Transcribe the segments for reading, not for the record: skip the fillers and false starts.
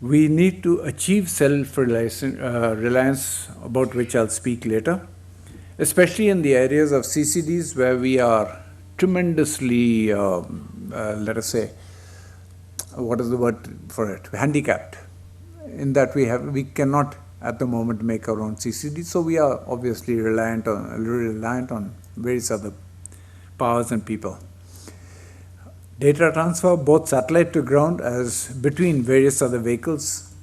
We need to achieve self-reliance, about which I'll speak later, especially in the areas of CCDs where we are tremendously, let us say, what is the word for it? Handicapped, in that we cannot at the moment make our own CCD, so we are obviously reliant on various other powers and people. Data transfer, both satellite to ground as between various other vehicles,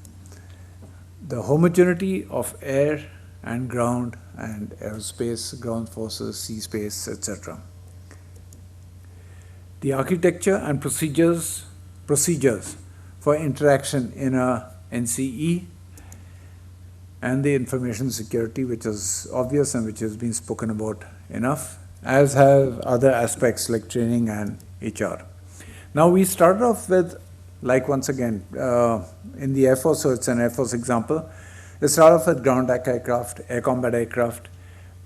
the homogeneity of air and ground and aerospace, ground forces, sea space, etc. The architecture and procedures for interaction in a NCE, and the information security, which is obvious and which has been spoken about enough, as have other aspects like training and HR. Now we started off with, like once again, in the Air Force, so it's an Air Force example, we started off with ground aircraft, air combat aircraft.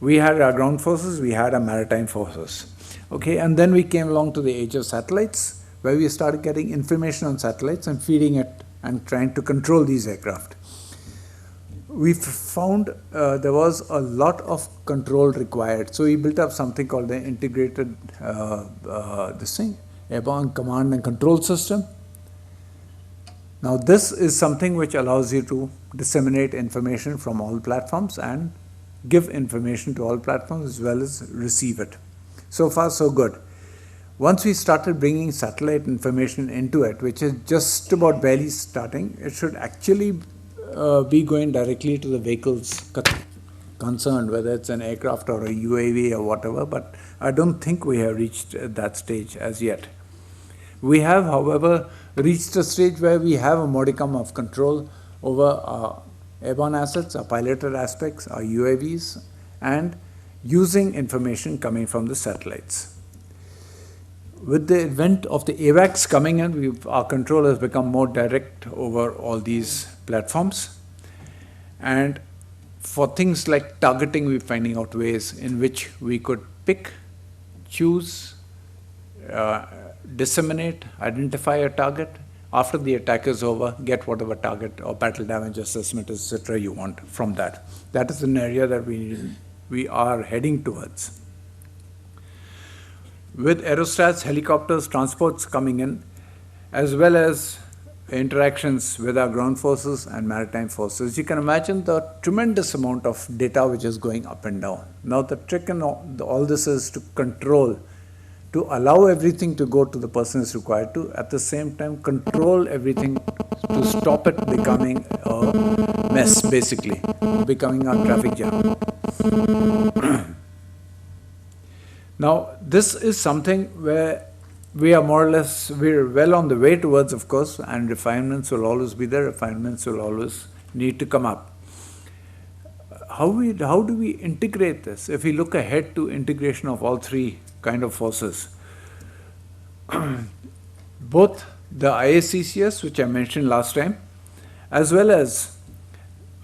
We had our ground forces, we had our maritime forces. Okay, and then we came along to the age of satellites, where we started getting information on satellites and feeding it and trying to control these aircraft. We found there was a lot of control required. So we built up something called the integrated airborne command and control system. Now this is something which allows you to disseminate information from all platforms and give information to all platforms as well as receive it. So far so good. Once we started bringing satellite information into it, which is just about barely starting, it should actually be going directly to the vehicles concerned, whether it's an aircraft or a UAV or whatever, but I don't think we have reached that stage as yet. We have, however, reached a stage where we have a modicum of control over our airborne assets, our piloted aspects, our UAVs, and using information coming from the satellites. With the advent of the AWACS coming in, our control has become more direct over all these platforms. And for things like targeting, we're finding out ways in which we could pick, choose, disseminate, identify a target. After the attack is over, get whatever target or battle damage assessment, etc. you want from that. That is an area that we are heading towards. With aerostats, helicopters, transports coming in, as well as interactions with our ground forces and maritime forces, you can imagine the tremendous amount of data which is going up and down. Now the trick in all this is to control, to allow everything to go to the person is required to, at the same time control everything to stop it becoming a mess, basically, becoming a traffic jam. Now, this is something where we are more or less, we're well on the way towards, of course, and refinements will always be there, refinements will always need to come up. How do we integrate this? If we look ahead to integration of all three kind of forces, both the IACCS, which I mentioned last time, as well as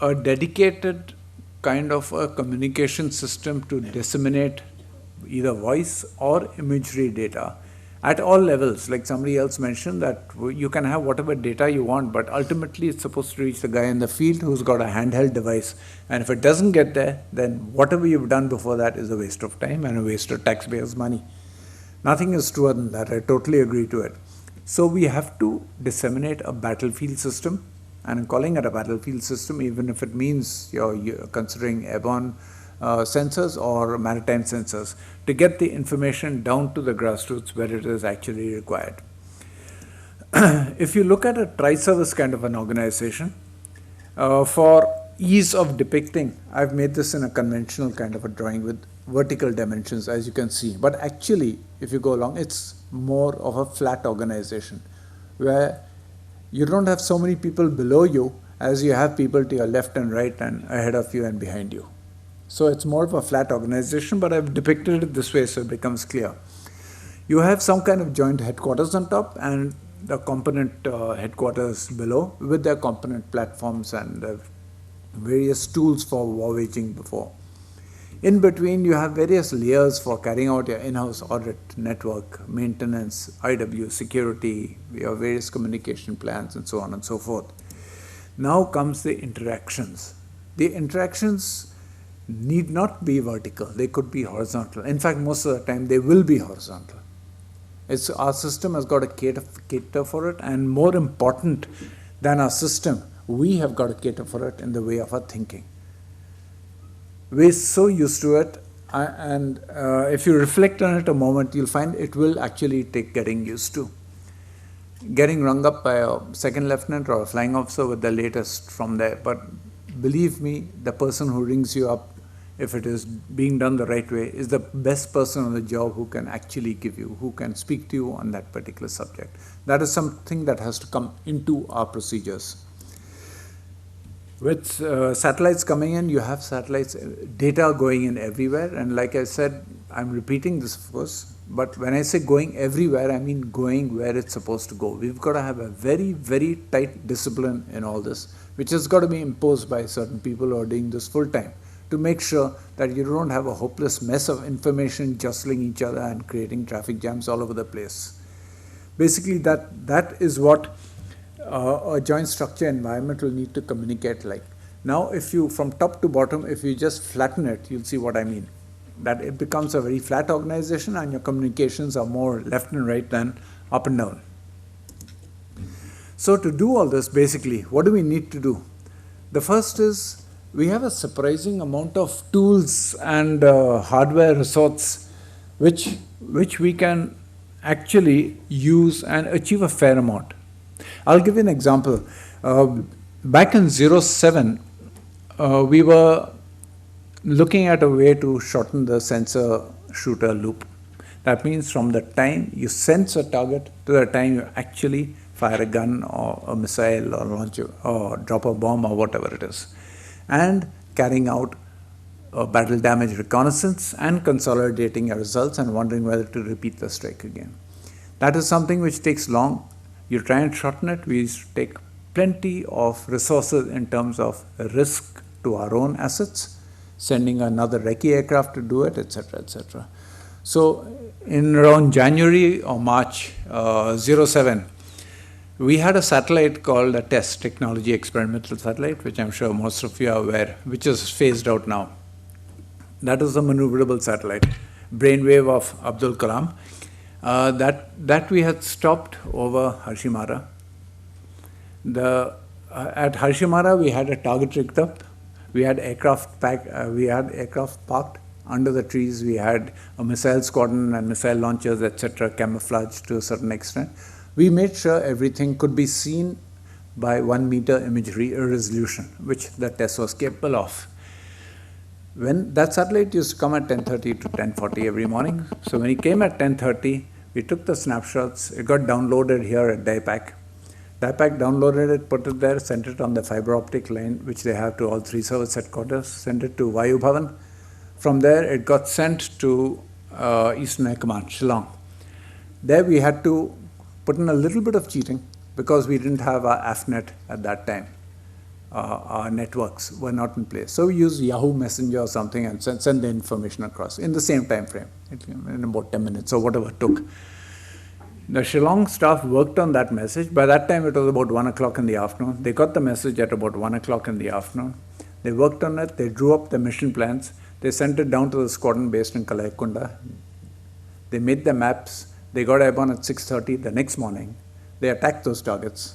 a dedicated kind of a communication system to disseminate either voice or imagery data at all levels. Like somebody else mentioned, that you can have whatever data you want, but ultimately it's supposed to reach the guy in the field who's got a handheld device. And if it doesn't get there, then whatever you've done before that is a waste of time and a waste of taxpayers' money. Nothing is truer than that. I totally agree to it. So we have to disseminate a battlefield system, and I'm calling it a battlefield system, even if it means you're considering airborne sensors or maritime sensors, to get the information down to the grassroots where it is actually required. If you look at a tri-service kind of an organization, for ease of depicting, I've made this in a conventional kind of a drawing with vertical dimensions, as you can see. But actually, if you go along, it's more of a flat organization where you don't have so many people below you as you have people to your left and right and ahead of you and behind you. So it's more of a flat organization, but I've depicted it this way so it becomes clear. You have some kind of joint headquarters on top and the component headquarters below with their component platforms and various tools for war waging before. In between, you have various layers for carrying out your in-house audit, network, maintenance, IW, security, your various communication plans, and so on and so forth. Now comes the interactions. The interactions need not be vertical, they could be horizontal. In fact, most of the time they will be horizontal. Our system has got to cater for it, and more important than our system, we have got to cater for it in the way of our thinking. We're so used to it, and if you reflect on it a moment, you'll find it will actually take getting used to. Getting rung up by a second lieutenant or a flying officer with the latest from there, but believe me, the person who rings you up, if it is being done the right way, is the best person on the job who can actually give you, who can speak to you on that particular subject. That is something that has to come into our procedures. With satellites coming in, you have satellites, data going in everywhere, and like I said, I'm repeating this of course, but when I say going everywhere, I mean going where it's supposed to go. We've got to have a very, very tight discipline in all this, which has got to be imposed by certain people who are doing this full time, to make sure that you don't have a hopeless mess of information jostling each other and creating traffic jams all over the place. Basically, that is what a joint structure environment will need to communicate like. Now, if you, from top to bottom, if you just flatten it, you'll see what I mean. That it becomes a very flat organization and your communications are more left and right than up and down. So to do all this, basically, what do we need to do? The first is, we have a surprising amount of tools and hardware resources which we can actually use and achieve a fair amount. I'll give you an example. Back in 07, we were looking at a way to shorten the sensor shooter loop. That means from the time you sense a target to the time you actually fire a gun or a missile or launch or drop a bomb or whatever it is, and carrying out battle damage reconnaissance and consolidating your results and wondering whether to repeat the strike again. That is something which takes long. You try and shorten it, we take plenty of resources in terms of risk to our own assets, sending another recce aircraft to do it, etc., etc. So in around January or March 07, we had a satellite called a TESS, Technology Experimental Satellite, which I'm sure most of you are aware, which is phased out now. That is a maneuverable satellite, brainwave of Abdul Kalam. That we had stopped over Harshimara. At Harshimara, we had a target rigged up. We had aircraft parked under the trees. We had a missile squadron and missile launchers, etc., camouflaged to a certain extent. We made sure everything could be seen by 1 meter imagery resolution, which the TESS was capable of. When that satellite used to come at 10:30 to 10:40 every morning. So when he came at 10:30, we took the snapshots. It got downloaded here at DIPAC. DIPAC downloaded it, put it there, sent it on the fiber optic line, which they have to all 3 service headquarters, sent it to Vayu Bhavan. From there, it got sent to Eastern Air Command, Shillong. There we had to put in a little bit of cheating because we didn't have our AFNet at that time. Our networks were not in place. So we used Yahoo Messenger or something and send the information across in the same time frame, in about 10 minutes or whatever it took. The Shillong staff worked on that message. By that time, it was about 1 o'clock in the afternoon. They got the message at about 1 o'clock in the afternoon. They worked on it. They drew up the mission plans. They sent it down to the squadron based in Kalaikunda. They made the maps. They got airborne at 6:30 the next morning. They attacked those targets.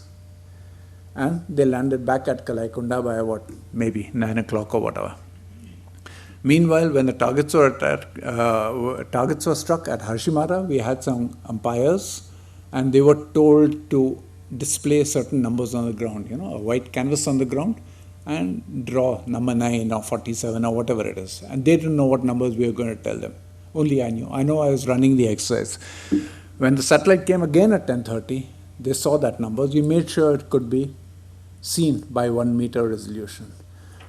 And they landed back at Kalaikunda by about maybe 9 o'clock or whatever. Meanwhile, when the targets were struck at Harshimara, we had some umpires, and they were told to display certain numbers on the ground, a white canvas on the ground, and draw number 9 or 47 or whatever it is. And they didn't know what numbers we were going to tell them. Only I knew. I know I was running the exercise. When the satellite came again at 10:30, they saw that numbers. We made sure it could be seen by 1 meter resolution.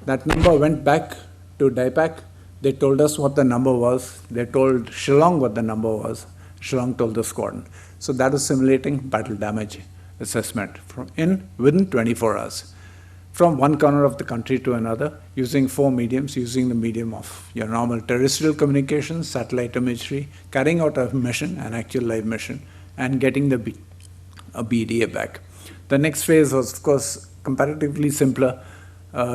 That number went back to DIPAC. They told us what the number was. They told Shillong what the number was. Shillong told the squadron. So that is simulating battle damage assessment within 24 hours. From one corner of the country to another, using 4 mediums, using the medium of your normal terrestrial communications, satellite imagery, carrying out a mission, an actual live mission, and getting a BDA back. The next phase was, of course, comparatively simpler,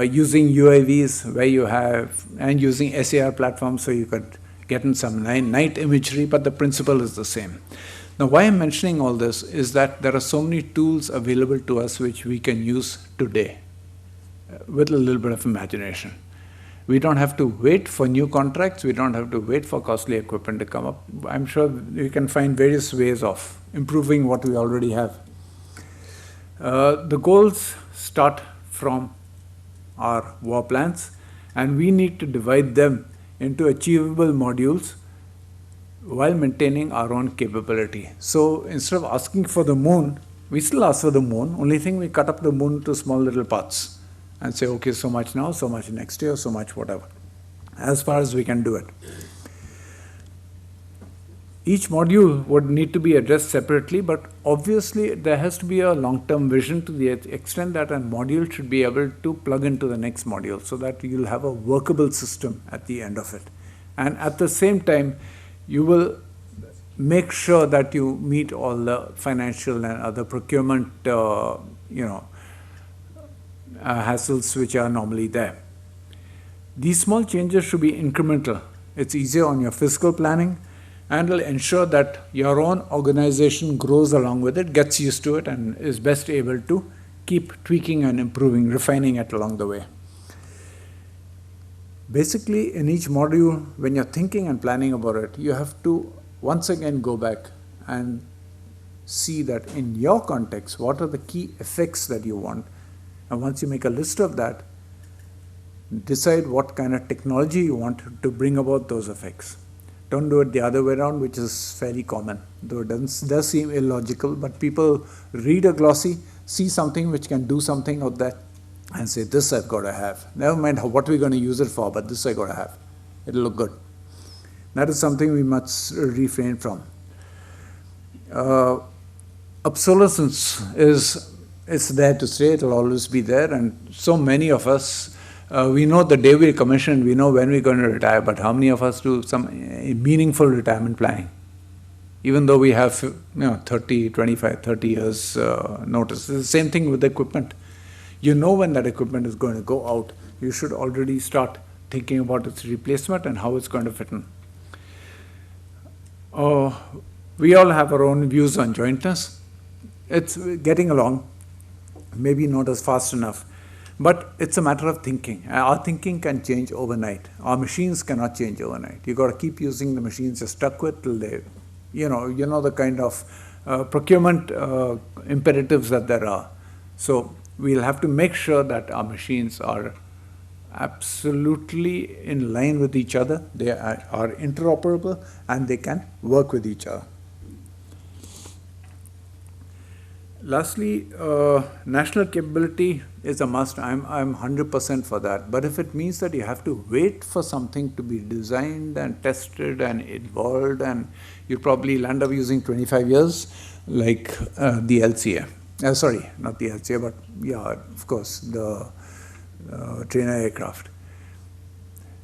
using UAVs where you have, and using SAR platforms so you could get in some night imagery, but the principle is the same. Now, why I'm mentioning all this is that there are so many tools available to us which we can use today with a little bit of imagination. We don't have to wait for new contracts. We don't have to wait for costly equipment to come up. I'm sure we can find various ways of improving what we already have. The goals start from our war plans, and we need to divide them into achievable modules while maintaining our own capability. So instead of asking for the moon, we still ask for the moon. Only thing, we cut up the moon into small little parts and say, okay, so much now, so much next year, so much whatever, as far as we can do it. Each module would need to be addressed separately, but obviously there has to be a long-term vision to the extent that a module should be able to plug into the next module so that you'll have a workable system at the end of it. And at the same time, you will make sure that you meet all the financial and other procurement hassles which are normally there. These small changes should be incremental. It's easier on your fiscal planning, and will ensure that your own organization grows along with it, gets used to it, and is best able to keep tweaking and improving, refining it along the way. Basically, in each module, when you're thinking and planning about it, you have to once again go back and see that in your context, what are the key effects that you want. And once you make a list of that, decide what kind of technology you want to bring about those effects. Don't do it the other way around, which is fairly common, though it does seem illogical, but people read a glossy, see something which can do something of that, and say, this I've got to have. Never mind what we're going to use it for, but this I've got to have. It'll look good. That is something we must refrain from. Obsolescence is there to stay. It'll always be there, and so many of us, we know the day we commission, we know when we're going to retire, but how many of us do some meaningful retirement planning? Even though we have 30 years notice. It's the same thing with the equipment. You know when that equipment is going to go out. You should already start thinking about its replacement and how it's going to fit in. We all have our own views on jointness. It's getting along, maybe not as fast enough. But it's a matter of thinking. Our thinking can change overnight. Our machines cannot change overnight. You've got to keep using the machines you're stuck with till they, you know the kind of procurement imperatives that there are. So we'll have to make sure that our machines are absolutely in line with each other. They are interoperable and they can work with each other. Lastly, national capability is a must. I'm 100% for that. But if it means that you have to wait for something to be designed and tested and involved, and you probably land up using 25 years, like the LCA. Sorry, not the LCA, but yeah, of course, the trainer aircraft.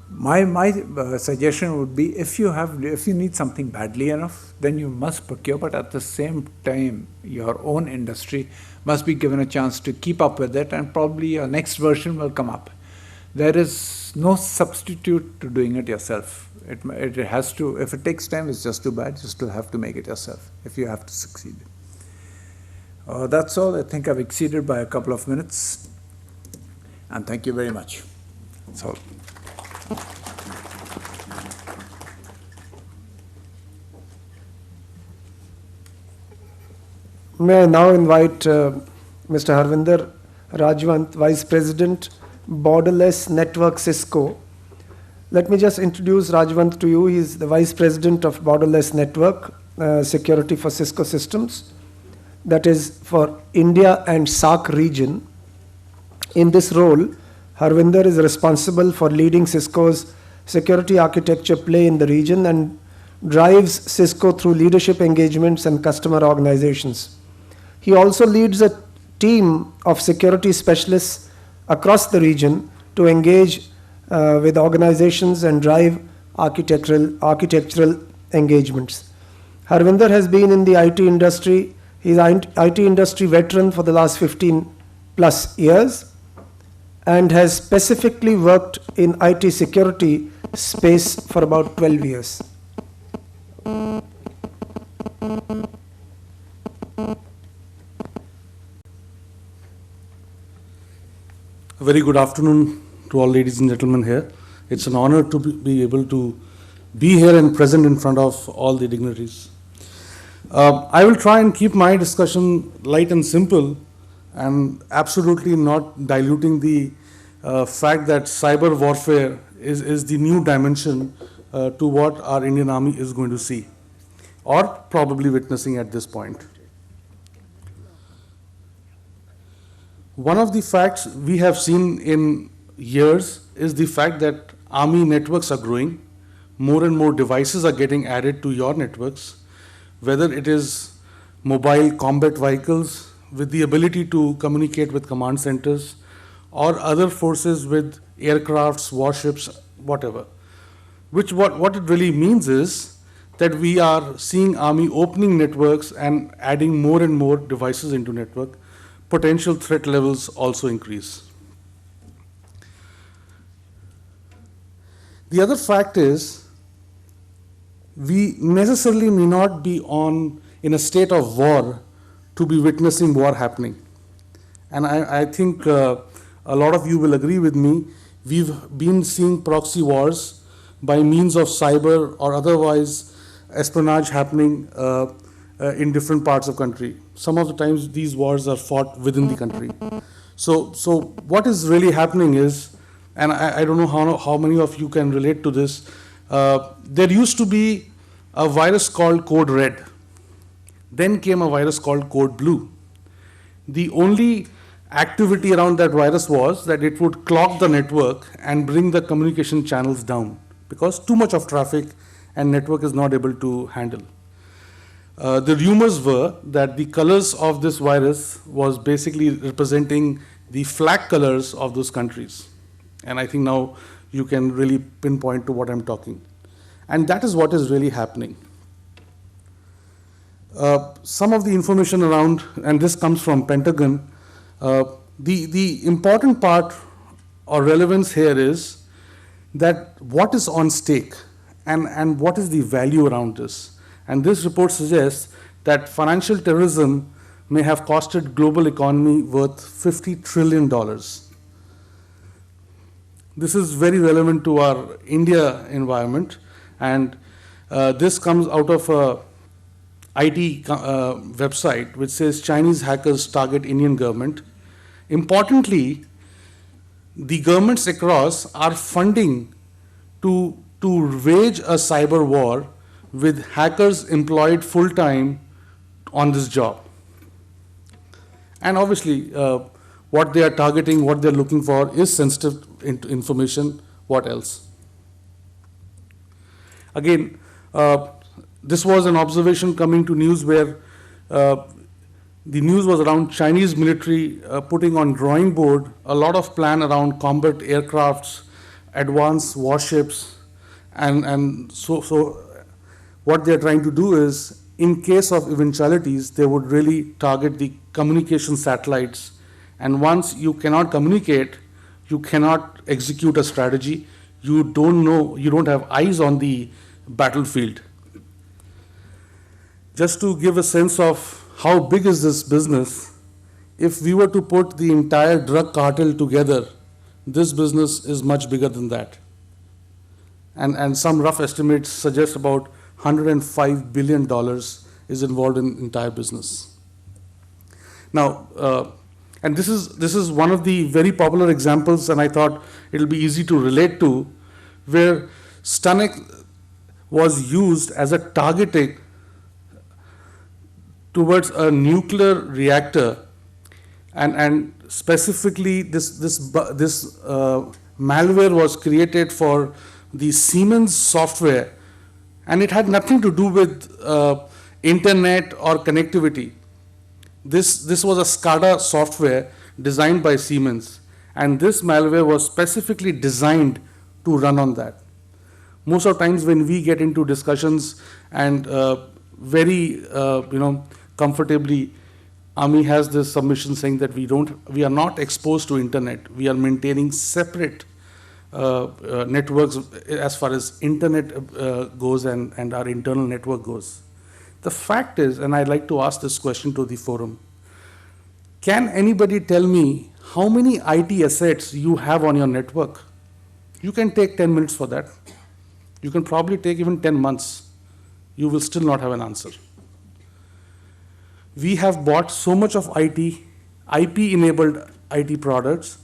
My suggestion would be, if you need something badly enough, then you must procure, but at the same time, your own industry must be given a chance to keep up with it, and probably your next version will come up. There is no substitute to doing it yourself. It has to, if it takes time, it's just too bad. You still have to make it yourself if you have to succeed. That's all. I think I've exceeded by a couple of minutes, and thank you very much. That's all. May I now invite Mr. Harvinder Rajwant, Vice President, Borderless Network Cisco. Let me just introduce Rajwant to you. He is the Vice President of Borderless Network Security for Cisco Systems. That is for India and SAARC region. In this role, Harvinder is responsible for leading Cisco's security architecture play in the region and drives Cisco through leadership engagements and customer organizations. He also leads a team of security specialists across the region to engage with organizations and drive architectural engagements. Harvinder has been in the IT industry. He's an IT industry veteran for the last 15 plus years and has specifically worked in IT security space for about 12 years. A very good afternoon to all ladies and gentlemen here. It's an honor to be able to be here and present in front of all the dignitaries. I will try and keep my discussion light and simple and absolutely not diluting the fact that cyber warfare is the new dimension to what our Indian Army is going to see or probably witnessing at this point. One of the facts we have seen in years is the fact that army networks are growing. More and more devices are getting added to your networks, whether it is mobile combat vehicles with the ability to communicate with command centers or other forces with aircrafts, warships, whatever. What it really means is that we are seeing army opening networks and adding more and more devices into network. Potential threat levels also increase. The other fact is we necessarily may not be in a state of war to be witnessing war happening. And I think a lot of you will agree with me. We've been seeing proxy wars by means of cyber or otherwise espionage happening in different parts of country. Some of the times these wars are fought within the country. So what is really happening is, and I don't know how many of you can relate to this, there used to be a virus called Code Red. Then came a virus called Code Blue. The only activity around that virus was that it would clog the network and bring the communication channels down because too much of traffic and network is not able to handle. The rumors were that the colors of this virus was basically representing the flag colors of those countries. And I think now you can really pinpoint to what I'm talking. And that is what is really happening. Some of the information around, and this comes from Pentagon, the important part or relevance here is that what is on stake and what is the value around this. And this report suggests that financial terrorism may have costed global economy worth $50 trillion. This is very relevant to our India environment, and this comes out of a IT website which says Chinese hackers target Indian government. Importantly, the governments across are funding to wage a cyber war with hackers employed full-time on this job. And obviously, what they are targeting, what they're looking for is sensitive information. What else? Again, this was an observation coming to news where the news was around Chinese military putting on drawing board a lot of plan around combat aircrafts, advanced warships, and so what they're trying to do is, in case of eventualities, they would really target the communication satellites. And once you cannot communicate, you cannot execute a strategy. You don't know, you don't have eyes on the battlefield. Just to give a sense of how big is this business, if we were to put the entire drug cartel together, this business is much bigger than that. And some rough estimates suggest about $105 billion is involved in entire business. Now, and this is one of the very popular examples, and I thought it'll be easy to relate to, where Stanek was used as a targeting towards a nuclear reactor, and specifically this malware was created for the Siemens software, and it had nothing to do with internet or connectivity. This was a SCADA software designed by Siemens, and this malware was specifically designed to run on that. Most of the times when we get into discussions and very comfortably Army has this submission saying that we are not exposed to internet. We are maintaining separate networks as far as internet goes and our internal network goes. The fact is, and I'd like to ask this question to the forum, can anybody tell me how many IT assets you have on your network? You can take 10 minutes for that. You can probably take even 10 months. You will still not have an answer. We have bought so much of IP-enabled IT products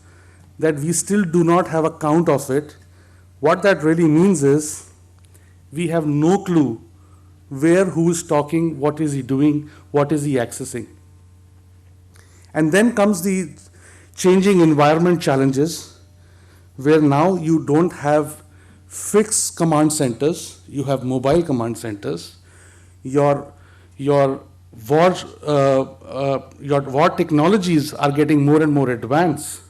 that we still do not have a count of it. What that really means is we have no clue where, who is talking, what is he doing, what is he accessing. And then comes the changing environment challenges, where now you don't have fixed command centers, you have mobile command centers. Your war technologies are getting more and more advanced.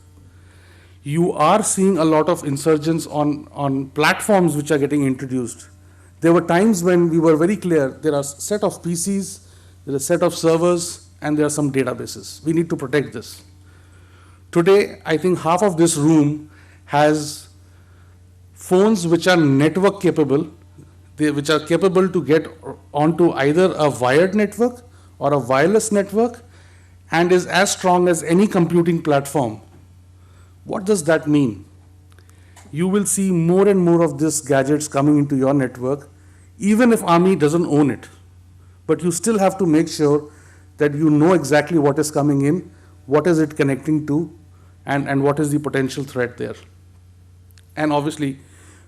You are seeing a lot of insurgents on platforms which are getting introduced. There were times when we were very clear, there are a set of PCs, there are a set of servers, and there are some databases. We need to protect this. Today, I think half of this room has phones which are network capable, which are capable to get onto either a wired network or a wireless network, and is as strong as any computing platform. What does that mean? You will see more and more of these gadgets coming into your network, even if Army doesn't own it. But you still have to make sure that you know exactly what is coming in, what is it connecting to, and what is the potential threat there. And obviously,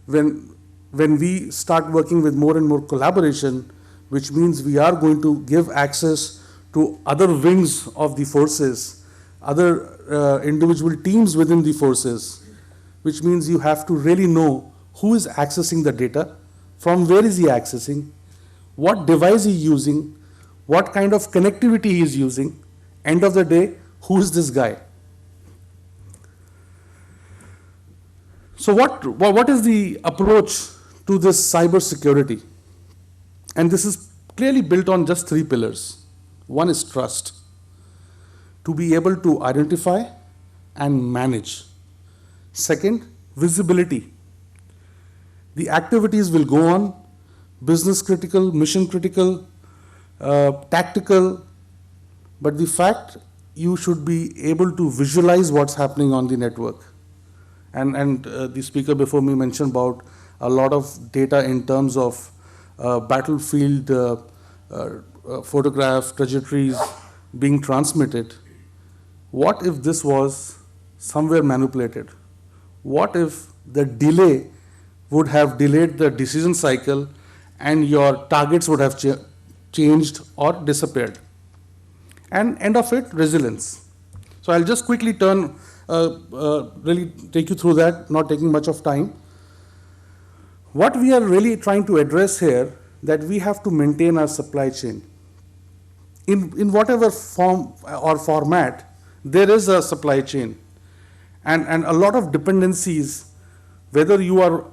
when we start working with more and more collaboration, which means we are going to give access to other wings of the forces, other individual teams within the forces, which means you have to really know who is accessing the data, from where is he accessing, what device he is using, what kind of connectivity he is using. End of the day, who is this guy? So what is the approach to this cyber security? And this is clearly built on just 3 pillars. One is trust, to be able to identify and manage. Second, visibility. The activities will go on, business critical, mission critical, tactical, but the fact you should be able to visualize what's happening on the network. And the speaker before me mentioned about a lot of data in terms of battlefield photograph trajectories being transmitted. What if this was somewhere manipulated? What if the delay would have delayed the decision cycle and your targets would have changed or disappeared? And end of it, resilience. So I'll just quickly really take you through that, not taking much of time. What we are really trying to address here, that we have to maintain our supply chain. In whatever form or format, there is a supply chain. And a lot of dependencies, whether you are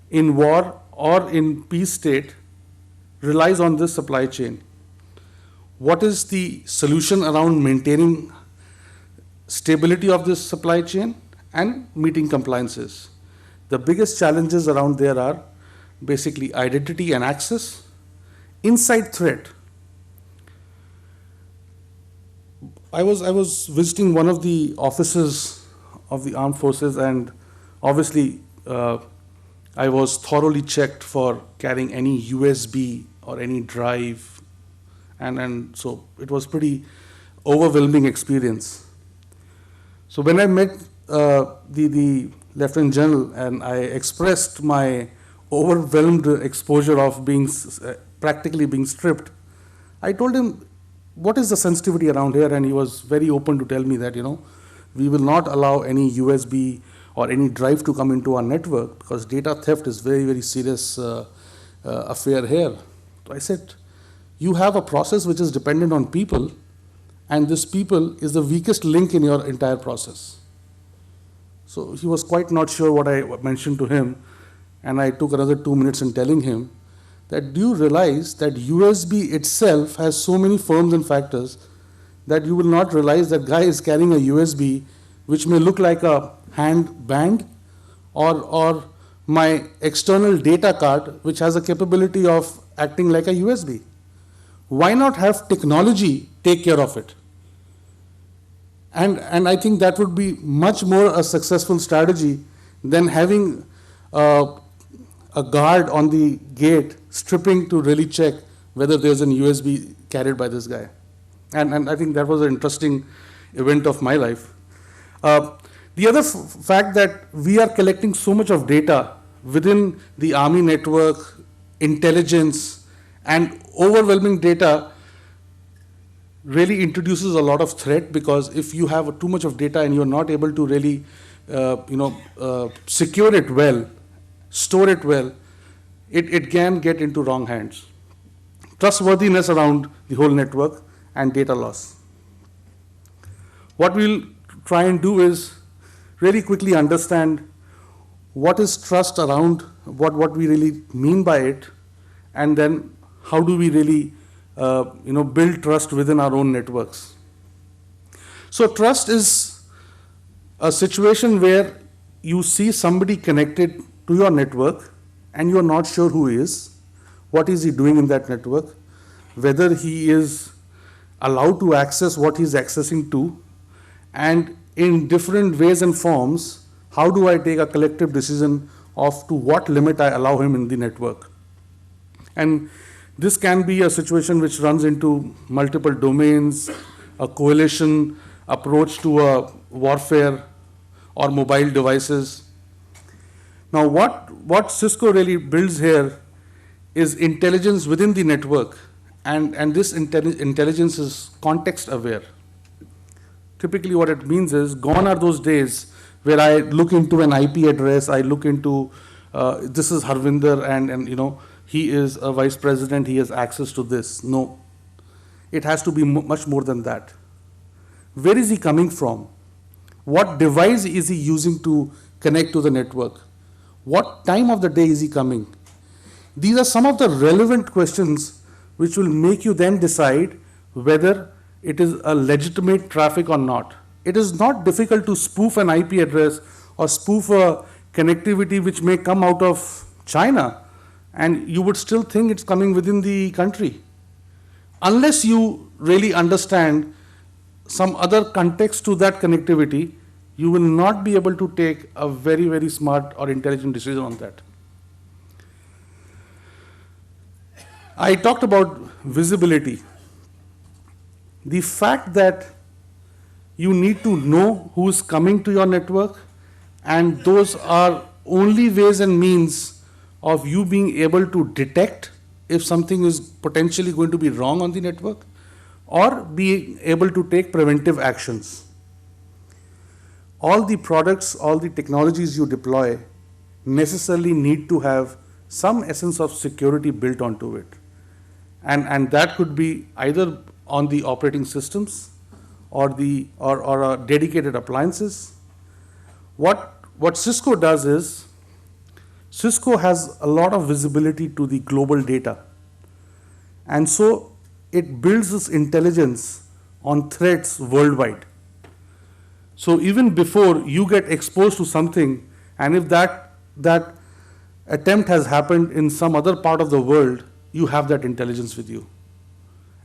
in war or in peace state, relies on this supply chain. What is the solution around maintaining stability of this supply chain and meeting compliances? The biggest challenges around there are basically identity and access, inside threat. I was visiting one of the offices of the armed forces, and obviously I was thoroughly checked for carrying any USB or any drive, and so it was pretty overwhelming experience. So when I met the Lieutenant General and I expressed my overwhelmed exposure of being practically being stripped, I told him, what is the sensitivity around here? And he was very open to tell me that, we will not allow any USB or any drive to come into our network because data theft is very, very serious affair here. So I said, you have a process which is dependent on people, and this people is the weakest link in your entire process. So he was quite not sure what I mentioned to him, and I took another 2 minutes in telling him that, do you realize that USB itself has so many firms and factors that you will not realize that guy is carrying a USB which may look like a handband, or my external data card which has a capability of acting like a USB. Why not have technology take care of it? And I think that would be much more a successful strategy than having a guard on the gate stripping to really check whether there's an USB carried by this guy. And I think that was an interesting event of my life. The other fact that we are collecting so much of data within the army network, intelligence, and overwhelming data really introduces a lot of threat, because if you have too much of data and you're not able to really secure it well, store it well, it can get into wrong hands. Trustworthiness around the whole network and data loss. What we'll try and do is really quickly understand what is trust around, what we really mean by it, and then how do we really build trust within our own networks. So trust is a situation where you see somebody connected to your network and you are not sure who he is, what is he doing in that network, whether he is allowed to access what he's accessing to, and in different ways and forms, how do I take a collective decision of to what limit I allow him in the network. And this can be a situation which runs into multiple domains, a coalition approach to a warfare, or mobile devices. Now what Cisco really builds here is intelligence within the network, and this intelligence is context aware. Typically what it means is, gone are those days where I look into an IP address, I look into, this is Harvinder, and he is a vice president, he has access to this. No, it has to be much more than that. Where is he coming from? What device is he using to connect to the network? What time of the day is he coming? These are some of the relevant questions which will make you then decide whether it is a legitimate traffic or not. It is not difficult to spoof an IP address or spoof a connectivity which may come out of China, and you would still think it's coming within the country. Unless you really understand some other context to that connectivity, you will not be able to take a very, very smart or intelligent decision on that. I talked about visibility. The fact that you need to know who's coming to your network, and those are only ways and means of you being able to detect if something is potentially going to be wrong on the network, or being able to take preventive actions. All the products, all the technologies you deploy necessarily need to have some essence of security built onto it. And that could be either on the operating systems or dedicated appliances. What Cisco does is, Cisco has a lot of visibility to the global data. And so it builds this intelligence on threats worldwide. So even before you get exposed to something, and if that attempt has happened in some other part of the world, you have that intelligence with you.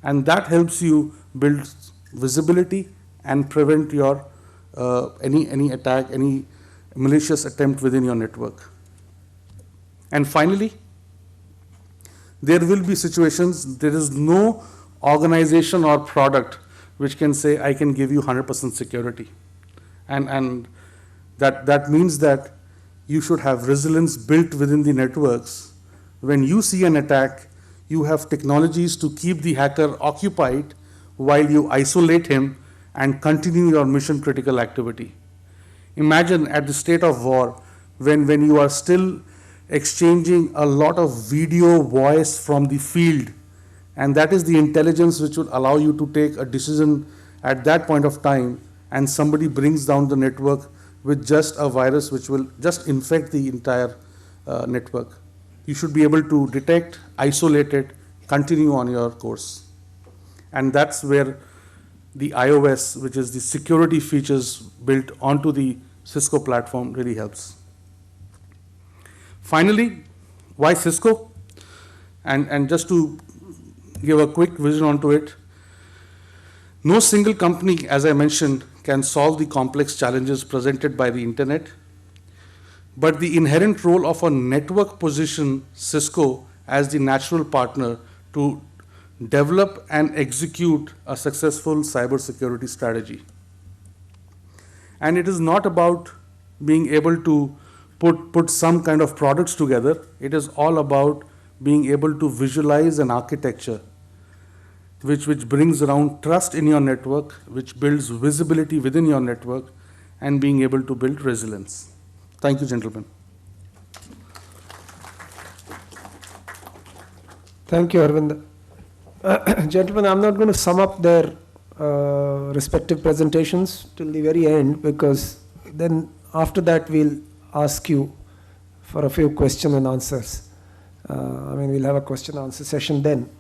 And that helps you build visibility and prevent your any attack, any malicious attempt within your network. And finally, there will be situations, there is no organization or product which can say, I can give you 100% security. And that means that you should have resilience built within the networks. When you see an attack, you have technologies to keep the hacker occupied while you isolate him and continue your mission critical activity. Imagine at the state of war, when you are still exchanging a lot of video, voice from the field, and that is the intelligence which will allow you to take a decision at that point of time, and somebody brings down the network with just a virus which will just infect the entire network. You should be able to detect, isolate it, continue on your course. And that's where the iOS, which is the security features built onto the Cisco platform, really helps. Finally, why Cisco? And just to give a quick vision onto it, no single company, as I mentioned, can solve the complex challenges presented by the internet. But the inherent role of a network position Cisco as the natural partner to develop and execute a successful cybersecurity strategy. And it is not about being able to put some kind of products together. It is all about being able to visualize an architecture which brings around trust in your network, which builds visibility within your network, and being able to build resilience. Thank you, gentlemen. Thank you, Arvind. Gentlemen, I'm not going to sum up their respective presentations till the very end, because then after that we'll ask you for a few question and answers. We'll have a question and answer session then.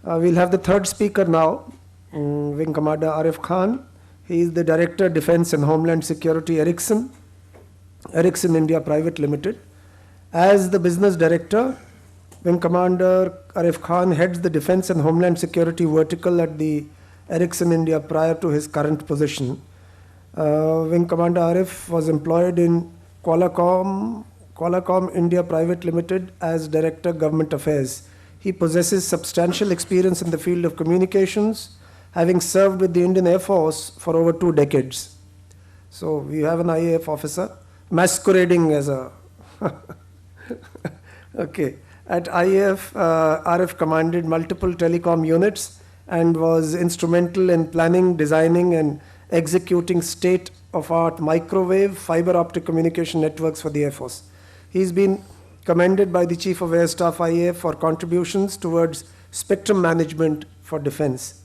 We'll have the third speaker now, Wing Commander Arif Khan. He is the Director, Defense and Homeland Security, Ericsson India Private Limited. As the Business Director, Wing Commander Arif Khan heads the Defense and Homeland Security vertical at the Ericsson India prior to his current position. Wing Commander Arif was employed in Qualcomm India Private Limited as Director, Government Affairs. He possesses substantial experience in the field of communications, having served with the Indian Air Force for over 2 decades. So we have an IAF officer masquerading as a... Okay. At IAF, Arif commanded multiple telecom units and was instrumental in planning, designing, and executing state-of-art microwave fiber optic communication networks for the Air Force. He's been commended by the Chief of Air Staff IAF for contributions towards spectrum management for defense.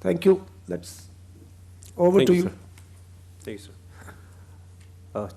Thank you. Over to you. Thank you, sir.